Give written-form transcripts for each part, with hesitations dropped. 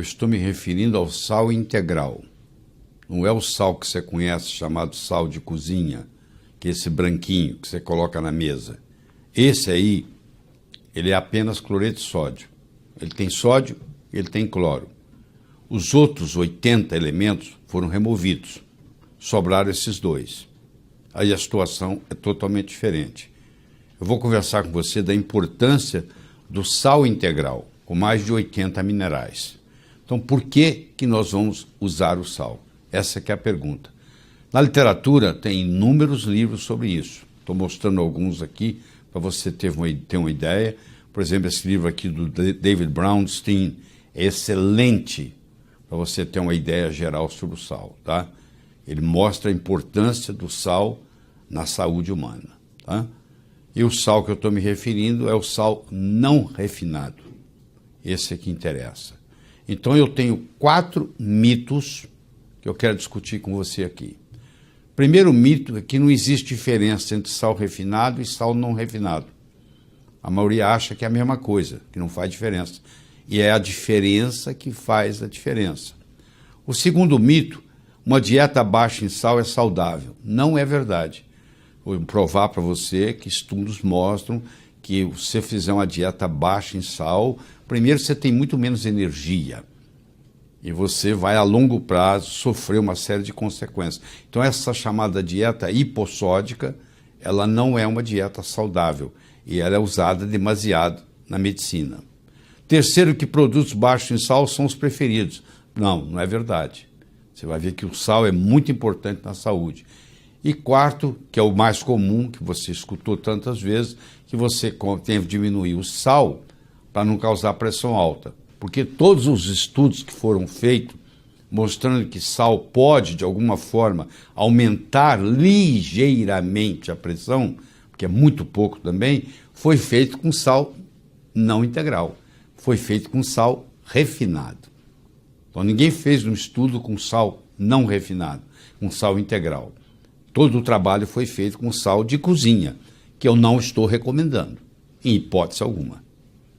estou me referindo ao sal integral. Não é o sal que você conhece, chamado sal de cozinha, que é esse branquinho que você coloca na mesa. Esse aí, ele é apenas cloreto de sódio. Ele tem sódio e ele tem cloro. Os outros 80 elementos foram removidos. Sobraram esses dois. Aí a situação é totalmente diferente. Eu vou conversar com você da importância do sal integral, com mais de 80 minerais. Então, por que nós vamos usar o sal? Essa que é a pergunta. Na literatura, tem inúmeros livros sobre isso. Estou mostrando alguns aqui para você ter uma ideia. Por exemplo, esse livro aqui do David Brownstein é excelente para você ter uma ideia geral sobre o sal, tá? Ele mostra a importância do sal na saúde humana, tá? E o sal que eu estou me referindo é o sal não refinado. Esse é que interessa. Então eu tenho 4 mitos que eu quero discutir com você aqui. Primeiro mito é que não existe diferença entre sal refinado e sal não refinado. A maioria acha que é a mesma coisa, que não faz diferença. E é a diferença que faz a diferença. O segundo mito, uma dieta baixa em sal é saudável. Não é verdade. Vou provar para você que estudos mostram que se você fizer uma dieta baixa em sal, primeiro você tem muito menos energia e você vai a longo prazo sofrer uma série de consequências. Então essa chamada dieta hipossódica, ela não é uma dieta saudável e ela é usada demasiado na medicina. Terceiro, que produtos baixos em sal são os preferidos. Não é verdade. Você vai ver que o sal é muito importante na saúde. E quarto, que é o mais comum, que você escutou tantas vezes, que você tem que diminuir o sal para não causar pressão alta. Porque todos os estudos que foram feitos, mostrando que sal pode, de alguma forma, aumentar ligeiramente a pressão, que é muito pouco também, foi feito com sal não integral. Foi feito com sal refinado. Então ninguém fez um estudo com sal não refinado, com sal integral. Todo o trabalho foi feito com sal de cozinha, que eu não estou recomendando, em hipótese alguma.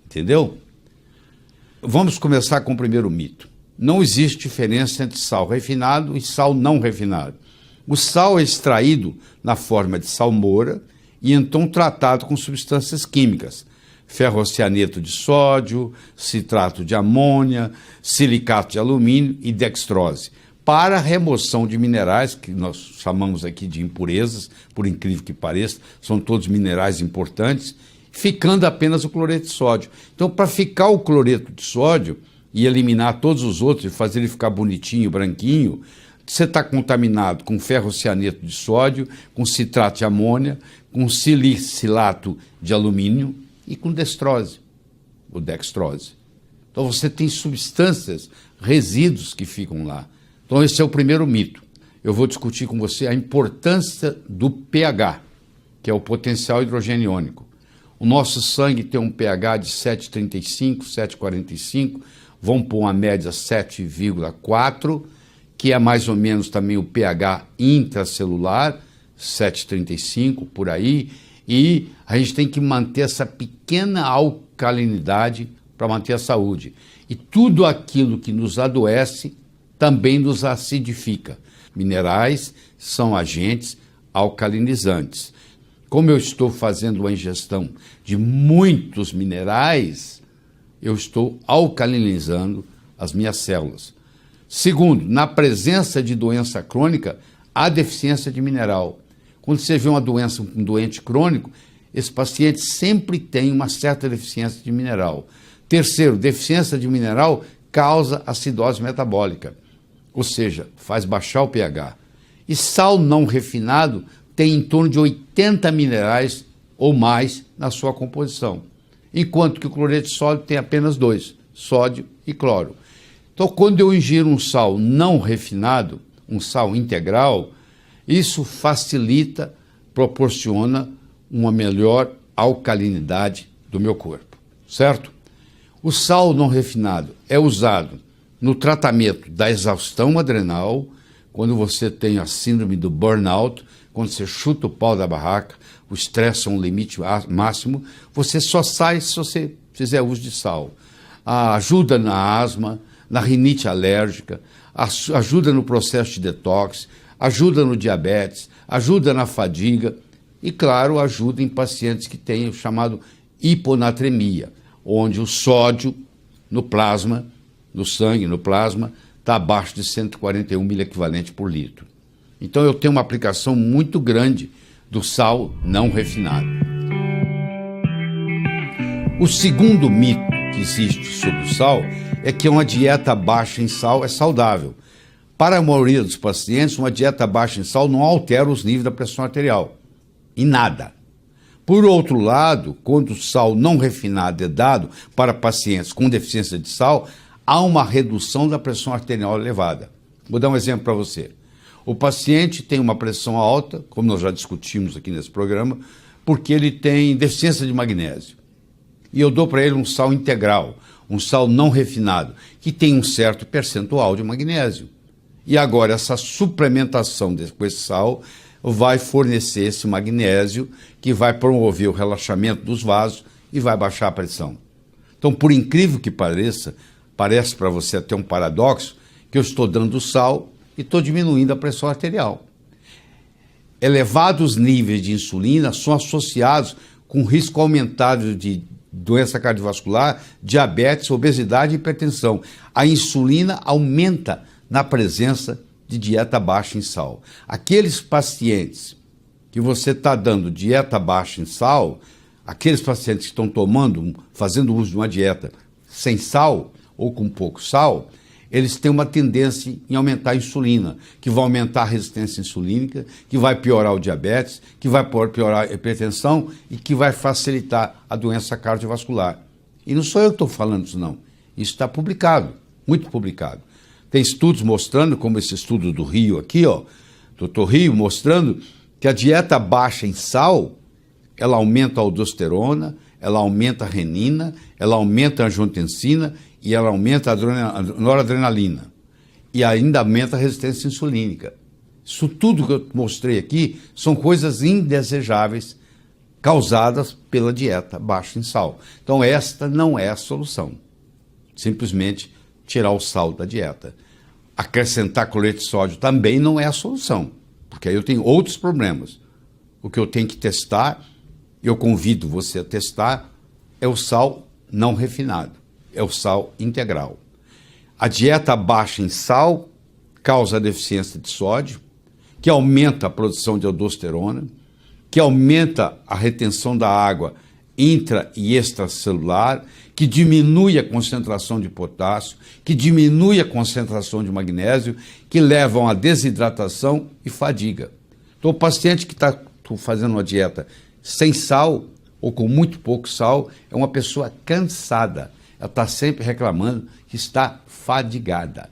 Entendeu? Vamos começar com o primeiro mito. Não existe diferença entre sal refinado e sal não refinado. O sal é extraído na forma de salmoura e então tratado com substâncias químicas, ferrocianeto de sódio, citrato de amônia, silicato de alumínio e dextrose, para a remoção de minerais, que nós chamamos aqui de impurezas, por incrível que pareça, são todos minerais importantes, ficando apenas o cloreto de sódio. Então, para ficar o cloreto de sódio e eliminar todos os outros e fazer ele ficar bonitinho, branquinho, você está contaminado com ferrocianeto de sódio, com citrato de amônia, com silicilato de alumínio e com dextrose, ou dextrose. Então, você tem substâncias, resíduos que ficam lá. Então, esse é o primeiro mito. Eu vou discutir com você a importância do pH, que é o potencial hidrogênio iônico. O nosso sangue tem um pH de 7,35, 7,45, vamos pôr uma média 7,4, que é mais ou menos também o pH intracelular, 7,35, por aí, e a gente tem que manter essa pequena alcalinidade para manter a saúde. E tudo aquilo que nos adoece também nos acidifica. Minerais são agentes alcalinizantes. Como eu estou fazendo uma ingestão de muitos minerais, eu estou alcalinizando as minhas células. Segundo, na presença de doença crônica, há deficiência de mineral. Quando você vê um doente crônico, esse paciente sempre tem uma certa deficiência de mineral. Terceiro, deficiência de mineral causa acidose metabólica, ou seja, faz baixar o pH. E sal não refinado tem em torno de 80 minerais ou mais na sua composição, enquanto que o cloreto de sódio tem apenas 2, sódio e cloro. Então, quando eu ingiro um sal não refinado, um sal integral, isso facilita, proporciona uma melhor alcalinidade do meu corpo, certo? O sal não refinado é usado no tratamento da exaustão adrenal, quando você tem a síndrome do burnout, quando você chuta o pau da barraca, o estresse é um limite máximo, você só sai se você fizer uso de sal. Ajuda na asma, na rinite alérgica, ajuda no processo de detox, ajuda no diabetes, ajuda na fadiga e, claro, ajuda em pacientes que têm o chamado hiponatremia, onde o sódio no plasma, no sangue, no plasma, está abaixo de 141 miliequivalente por litro. Então eu tenho uma aplicação muito grande do sal não refinado. O segundo mito que existe sobre o sal é que uma dieta baixa em sal é saudável. Para a maioria dos pacientes, uma dieta baixa em sal não altera os níveis da pressão arterial, em nada. Por outro lado, quando o sal não refinado é dado para pacientes com deficiência de sal, há uma redução da pressão arterial elevada. Vou dar um exemplo para você. O paciente tem uma pressão alta, como nós já discutimos aqui nesse programa, porque ele tem deficiência de magnésio. E eu dou para ele um sal integral, um sal não refinado, que tem um certo percentual de magnésio. E agora essa suplementação com esse sal vai fornecer esse magnésio que vai promover o relaxamento dos vasos e vai baixar a pressão. Então, por incrível que pareça, parece para você até um paradoxo, que eu estou dando sal e estou diminuindo a pressão arterial. Elevados níveis de insulina são associados com risco aumentado de doença cardiovascular, diabetes, obesidade e hipertensão. A insulina aumenta na presença de dieta baixa em sal. Aqueles pacientes que você está dando dieta baixa em sal, aqueles pacientes que estão fazendo uso de uma dieta sem sal ou com pouco sal, eles têm uma tendência em aumentar a insulina, que vai aumentar a resistência insulínica, que vai piorar o diabetes, que vai piorar a hipertensão e que vai facilitar a doença cardiovascular. E não sou eu que estou falando isso, não. Isso está publicado, muito publicado. Tem estudos mostrando, como esse estudo do Rio aqui, ó, Dr. Rio, mostrando que a dieta baixa em sal, ela aumenta a aldosterona, ela aumenta a renina, ela aumenta a angiotensina e ela aumenta a noradrenalina. E ainda aumenta a resistência insulínica. Isso tudo que eu mostrei aqui são coisas indesejáveis causadas pela dieta baixa em sal. Então esta não é a solução. Simplesmente tirar o sal da dieta. Acrescentar cloreto de sódio também não é a solução, porque aí eu tenho outros problemas. O que eu tenho que testar, eu convido você a testar, é o sal não refinado, é o sal integral. A dieta baixa em sal causa deficiência de sódio, que aumenta a produção de aldosterona, que aumenta a retenção da água intra e extracelular, que diminui a concentração de potássio, que diminui a concentração de magnésio, que levam à desidratação e fadiga. Então, o paciente que está fazendo uma dieta sem sal ou com muito pouco sal é uma pessoa cansada. Ela está sempre reclamando que está fadigada.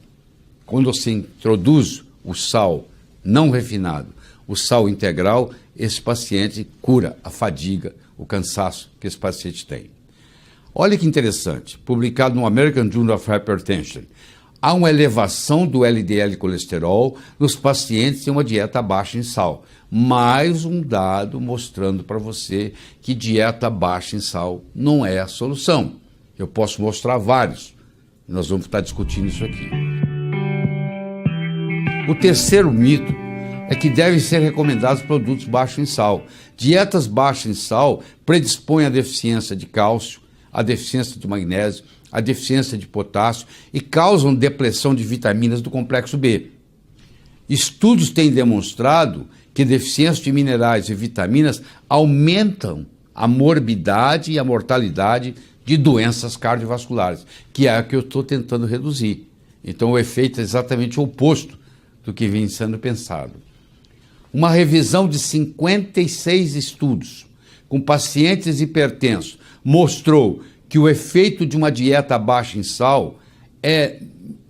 Quando você introduz o sal não refinado, o sal integral, esse paciente cura a fadiga, o cansaço que esse paciente tem. Olha que interessante, publicado no American Journal of Hypertension. Há uma elevação do LDL colesterol nos pacientes que têm uma dieta baixa em sal. Mais um dado mostrando para você que dieta baixa em sal não é a solução. Eu posso mostrar vários. Nós vamos estar discutindo isso aqui. O terceiro mito é que devem ser recomendados produtos baixos em sal. Dietas baixas em sal predispõem à deficiência de cálcio, à deficiência de magnésio, à deficiência de potássio e causam depressão de vitaminas do complexo B. Estudos têm demonstrado que deficiência de minerais e vitaminas aumentam a morbidade e a mortalidade de doenças cardiovasculares, que é a que eu estou tentando reduzir. Então o efeito é exatamente o oposto do que vem sendo pensado. Uma revisão de 56 estudos com pacientes hipertensos mostrou que o efeito de uma dieta baixa em sal é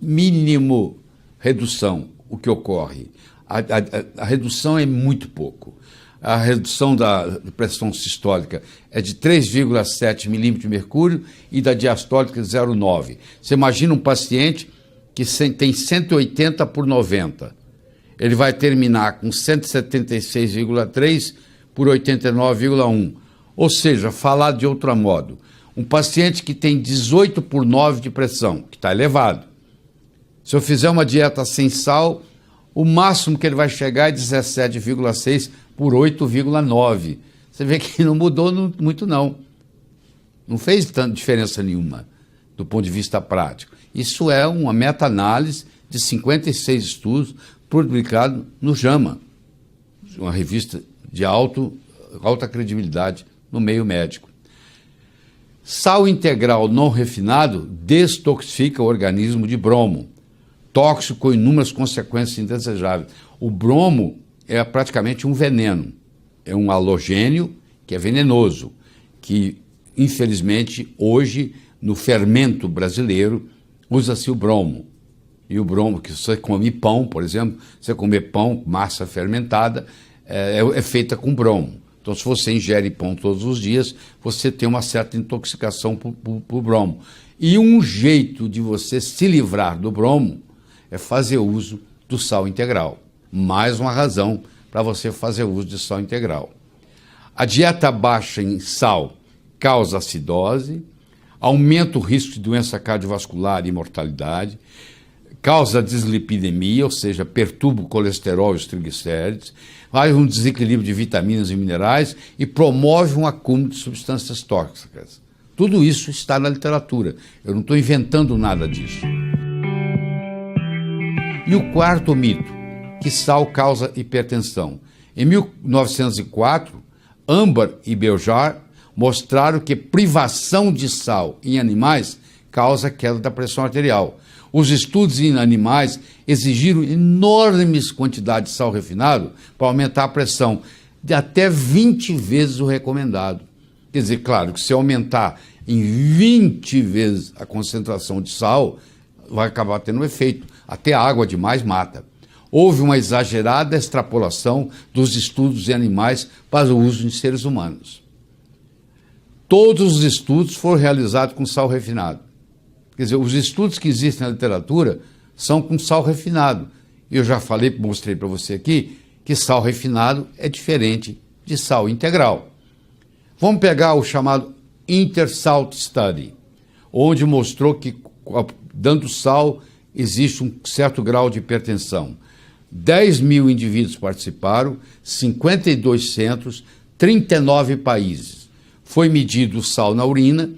mínimo redução, o que ocorre. A redução é muito pouco. A redução da pressão sistólica é de 3,7 milímetros de mercúrio e da diastólica 0,9. Você imagina um paciente que tem 180 por 90. Ele vai terminar com 176,3 por 89,1. Ou seja, falar de outro modo, um paciente que tem 18 por 9 de pressão, que está elevado, Se eu fizer uma dieta sem sal, o máximo que ele vai chegar é 17,6 por 8,9. Você vê que não mudou muito, não. Não fez tanta diferença nenhuma do ponto de vista prático. Isso é uma meta-análise de 56 estudos publicados no JAMA, uma revista de alta credibilidade no meio médico. Sal integral não refinado destoxifica o organismo de bromo, tóxico com inúmeras consequências indesejáveis. O bromo é praticamente um veneno, é um halogênio que é venenoso, que infelizmente hoje no fermento brasileiro usa-se o bromo. E o bromo, que você come pão, por exemplo, você comer pão, massa fermentada, é feita com bromo. Então, se você ingere pão todos os dias, você tem uma certa intoxicação por bromo. E um jeito de você se livrar do bromo é fazer uso do sal integral. Mais uma razão para você fazer uso de sal integral. A dieta baixa em sal causa acidose, aumenta o risco de doença cardiovascular e mortalidade, causa dislipidemia, ou seja, perturba o colesterol e os triglicérides, faz um desequilíbrio de vitaminas e minerais e promove um acúmulo de substâncias tóxicas. Tudo isso está na literatura. Eu não estou inventando nada disso. E o quarto mito, que sal causa hipertensão. Em 1904, Ambar e Beljar mostraram que privação de sal em animais causa queda da pressão arterial. Os estudos em animais exigiram enormes quantidades de sal refinado para aumentar a pressão, de até 20 vezes o recomendado. Quer dizer, claro que se aumentar em 20 vezes a concentração de sal, vai acabar tendo um efeito. Até a água demais mata. Houve uma exagerada extrapolação dos estudos em animais para o uso em seres humanos. Todos os estudos foram realizados com sal refinado. Quer dizer, os estudos que existem na literatura são com sal refinado. Eu já falei, mostrei para você aqui, que sal refinado é diferente de sal integral. Vamos pegar o chamado Intersalt Study, onde mostrou que, dando sal, existe um certo grau de hipertensão. 10 mil indivíduos participaram, 52 centros, 39 países. Foi medido o sal na urina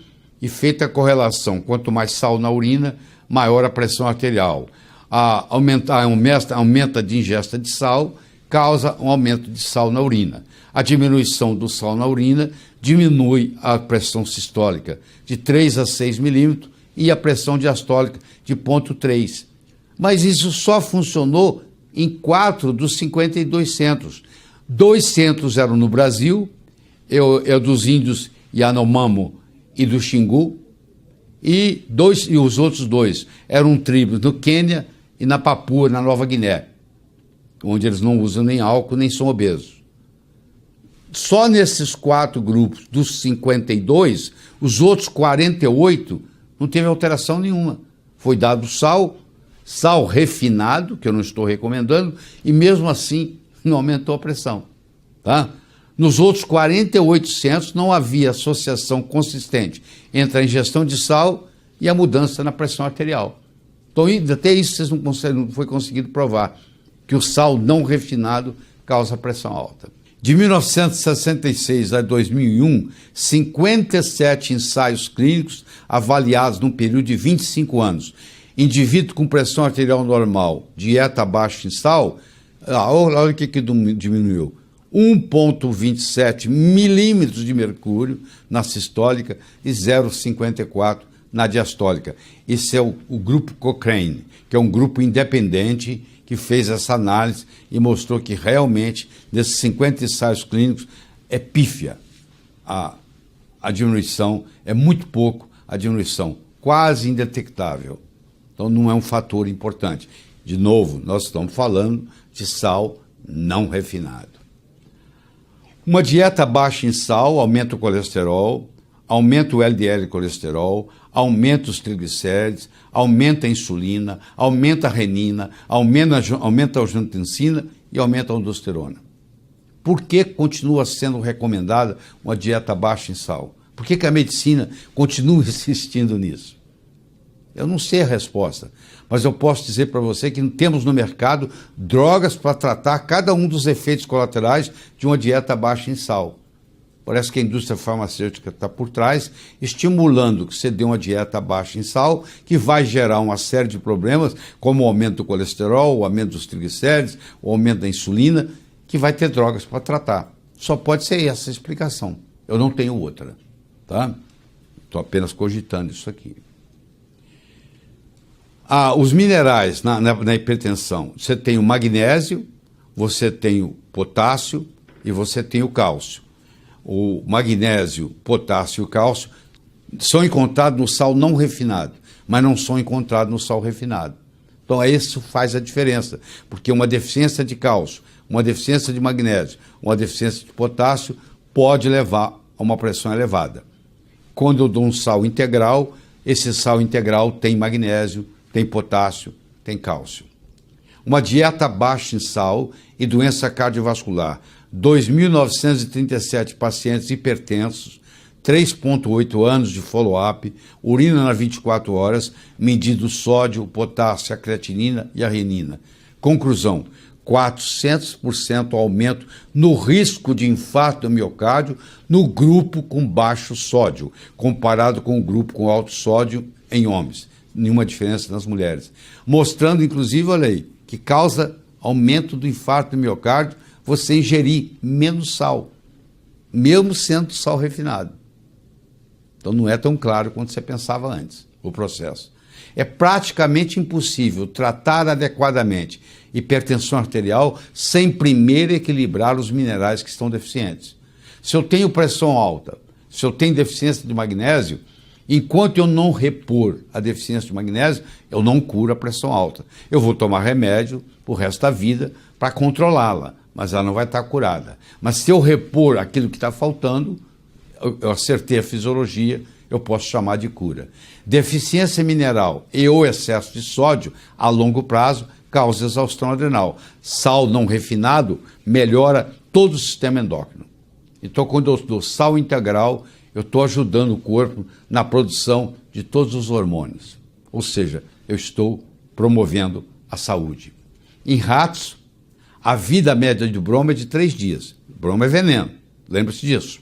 e feita a correlação. Quanto mais sal na urina, maior a pressão arterial. Aumenta de ingesta de sal, causa um aumento de sal na urina. A diminuição do sal na urina diminui a pressão sistólica de 3 a 6 milímetros e a pressão diastólica de 0,3. Mas isso só funcionou em 4 dos 52 centros. 2 centros eram no Brasil, dos índios Yanomamo e do Xingu, e os outros 2 eram tribos no Quênia e na Papua, na Nova Guiné, onde eles não usam nem álcool, nem são obesos. Só nesses 4 grupos, dos 52, os outros 48 não teve alteração nenhuma. Foi dado sal refinado, que eu não estou recomendando, e mesmo assim não aumentou a pressão. Tá? Nos outros 48 centros não havia associação consistente entre a ingestão de sal e a mudança na pressão arterial. Então, até isso não foi conseguido provar, que o sal não refinado causa pressão alta. De 1966 a 2001, 57 ensaios clínicos avaliados num período de 25 anos. Indivíduo com pressão arterial normal, dieta baixa em sal, olha o que diminuiu. 1,27 milímetros de mercúrio na sistólica e 0,54 na diastólica. Esse é o grupo Cochrane, que é um grupo independente que fez essa análise e mostrou que realmente, desses 50 ensaios clínicos, é pífia. A diminuição é muito pouco, a diminuição quase indetectável. Então não é um fator importante. De novo, nós estamos falando de sal não refinado. Uma dieta baixa em sal aumenta o colesterol, aumenta o LDL colesterol, aumenta os triglicérides, aumenta a insulina, aumenta a renina, aumenta a angiotensina e aumenta a aldosterona. Por que continua sendo recomendada uma dieta baixa em sal? Por que a medicina continua insistindo nisso? Eu não sei a resposta, mas eu posso dizer para você que temos no mercado drogas para tratar cada um dos efeitos colaterais de uma dieta baixa em sal. Parece que a indústria farmacêutica está por trás, estimulando que você dê uma dieta baixa em sal, que vai gerar uma série de problemas, como o aumento do colesterol, o aumento dos triglicérides, o aumento da insulina, que vai ter drogas para tratar. Só pode ser essa a explicação. Eu não tenho outra. Tá? Estou apenas cogitando isso aqui. Os minerais na hipertensão. Você tem o magnésio, você tem o potássio e você tem o cálcio. O magnésio, potássio e o cálcio são encontrados no sal não refinado, mas não são encontrados no sal refinado. Então, isso faz a diferença, porque uma deficiência de cálcio, uma deficiência de magnésio, uma deficiência de potássio pode levar a uma pressão elevada. Quando eu dou um sal integral, esse sal integral tem magnésio, tem potássio, tem cálcio. Uma dieta baixa em sal e doença cardiovascular. 2.937 pacientes hipertensos, 3,8 anos de follow-up, urina nas 24 horas, medido o sódio, o potássio, a creatinina e a renina. Conclusão, 400% aumento no risco de infarto do miocárdio no grupo com baixo sódio, comparado com o grupo com alto sódio em homens. Nenhuma diferença nas mulheres. Mostrando, inclusive, olha aí, que causa aumento do infarto do miocárdio você ingerir menos sal, mesmo sendo sal refinado. Então não é tão claro quanto você pensava antes, o processo. É praticamente impossível tratar adequadamente hipertensão arterial sem primeiro equilibrar os minerais que estão deficientes. Se eu tenho pressão alta, se eu tenho deficiência de magnésio, enquanto eu não repor a deficiência de magnésio, eu não curo a pressão alta. Eu vou tomar remédio o resto da vida para controlá-la, mas ela não vai estar curada. Mas se eu repor aquilo que está faltando, eu acertei a fisiologia, eu posso chamar de cura. Deficiência mineral e ou excesso de sódio, a longo prazo, causa exaustão adrenal. Sal não refinado melhora todo o sistema endócrino. Então, quando eu dou sal integral, eu estou ajudando o corpo na produção de todos os hormônios. Ou seja, eu estou promovendo a saúde. Em ratos, a vida média de bromo é de 3 dias. Bromo é veneno, lembre-se disso.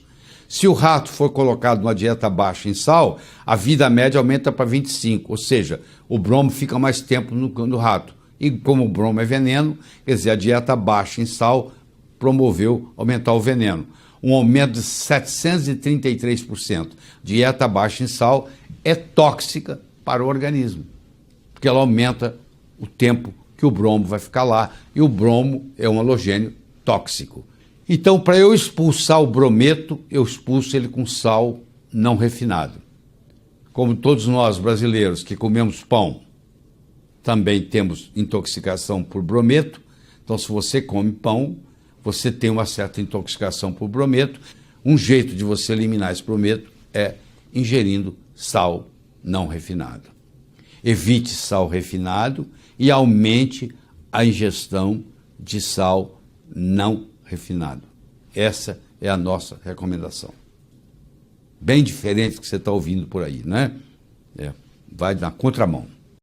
Se o rato for colocado numa dieta baixa em sal, a vida média aumenta para 25, ou seja, o bromo fica mais tempo no rato. E como o bromo é veneno, quer dizer, a dieta baixa em sal promoveu aumentar o veneno. Um aumento de 733%. Dieta baixa em sal é tóxica para o organismo, porque ela aumenta o tempo que o bromo vai ficar lá, e o bromo é um halogênio tóxico. Então, para eu expulsar o brometo, eu expulso ele com sal não refinado. Como todos nós brasileiros que comemos pão, também temos intoxicação por brometo. Então, se você come pão, você tem uma certa intoxicação por brometo. Um jeito de você eliminar esse brometo é ingerindo sal não refinado. Evite sal refinado e aumente a ingestão de sal não refinado. Essa é a nossa recomendação. Bem diferente do que você está ouvindo por aí, né? Vai na contramão.